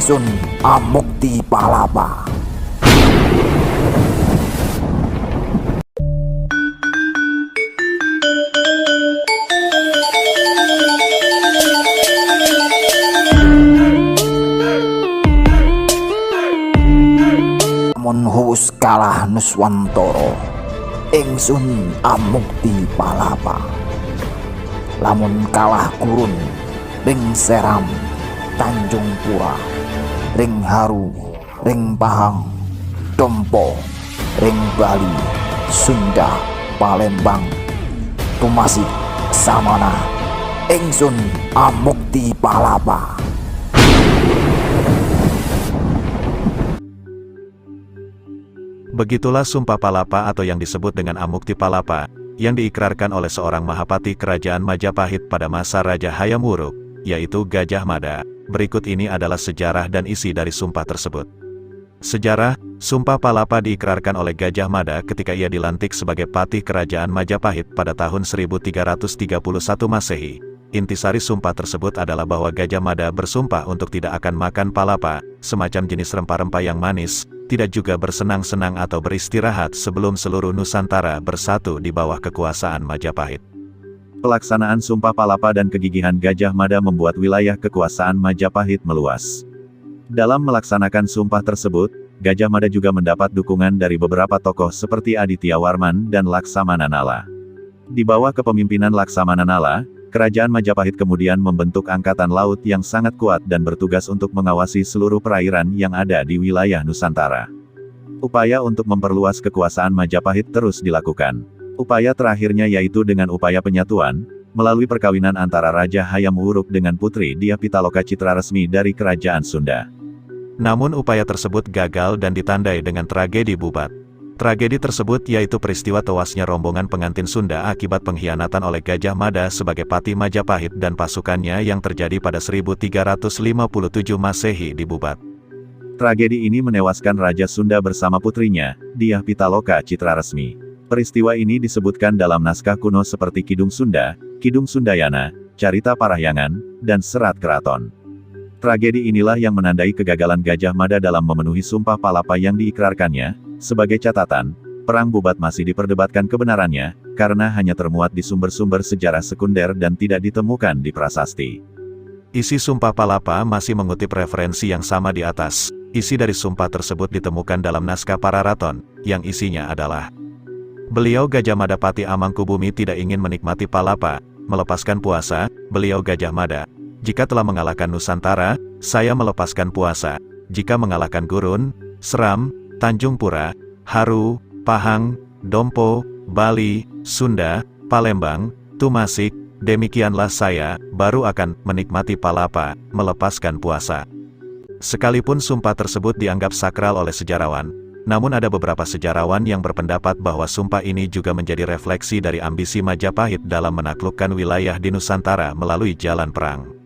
ingsun Amukti Palapa. Lamun huwus kalah Nuswantara, ingsun Amukti Palapa. Lamun kalah Gurun, ring Seram, Tanjung Pura, ring Haru, ring Pahang, Dompo, ring Bali, Sunda, Palembang, Tumasik, Samana, ingsun Amukti Palapa. Begitulah Sumpah Palapa atau yang disebut dengan Amukti Palapa, yang diikrarkan oleh seorang Mahapati Kerajaan Majapahit pada masa Raja Hayam Wuruk, yaitu Gajah Mada. Berikut ini adalah sejarah dan isi dari sumpah tersebut. Sejarah, Sumpah Palapa diikrarkan oleh Gajah Mada ketika ia dilantik sebagai Patih Kerajaan Majapahit pada tahun 1331 Masehi. Intisari sumpah tersebut adalah bahwa Gajah Mada bersumpah untuk tidak akan makan palapa, semacam jenis rempah-rempah yang manis, tidak juga bersenang-senang atau beristirahat sebelum seluruh Nusantara bersatu di bawah kekuasaan Majapahit. Pelaksanaan Sumpah Palapa dan kegigihan Gajah Mada membuat wilayah kekuasaan Majapahit meluas. Dalam melaksanakan sumpah tersebut, Gajah Mada juga mendapat dukungan dari beberapa tokoh seperti Aditya Warman dan Laksamana Nala. Di bawah kepemimpinan Laksamana Nala, Kerajaan Majapahit kemudian membentuk angkatan laut yang sangat kuat dan bertugas untuk mengawasi seluruh perairan yang ada di wilayah Nusantara. Upaya untuk memperluas kekuasaan Majapahit terus dilakukan. Upaya terakhirnya yaitu dengan upaya penyatuan, melalui perkawinan antara Raja Hayam Wuruk dengan Putri Dyah Pitaloka Citraresmi dari Kerajaan Sunda. Namun upaya tersebut gagal dan ditandai dengan tragedi Bubat. Tragedi tersebut yaitu peristiwa tewasnya rombongan pengantin Sunda akibat pengkhianatan oleh Gajah Mada sebagai Patih Majapahit dan pasukannya yang terjadi pada 1357 Masehi di Bubat. Tragedi ini menewaskan Raja Sunda bersama putrinya, Dyah Pitaloka Citraresmi. Peristiwa ini disebutkan dalam naskah kuno seperti Kidung Sunda, Kidung Sundayana, Carita Parahyangan, dan Serat Keraton. Tragedi inilah yang menandai kegagalan Gajah Mada dalam memenuhi Sumpah Palapa yang diikrarkannya. Sebagai catatan, Perang Bubat masih diperdebatkan kebenarannya, karena hanya termuat di sumber-sumber sejarah sekunder dan tidak ditemukan di prasasti. Isi Sumpah Palapa masih mengutip referensi yang sama di atas. Isi dari sumpah tersebut ditemukan dalam naskah Pararaton, yang isinya adalah: beliau Gajah Mada Patih Amangkubumi tidak ingin menikmati palapa, melepaskan puasa, beliau Gajah Mada. Jika telah mengalahkan Nusantara, saya melepaskan puasa. Jika mengalahkan Gurun, Seram, Tanjung Pura, Haru, Pahang, Dompo, Bali, Sunda, Palembang, Tumasik, demikianlah saya, baru akan menikmati palapa, melepaskan puasa. Sekalipun sumpah tersebut dianggap sakral oleh sejarawan, namun ada beberapa sejarawan yang berpendapat bahwa sumpah ini juga menjadi refleksi dari ambisi Majapahit dalam menaklukkan wilayah di Nusantara melalui jalan perang.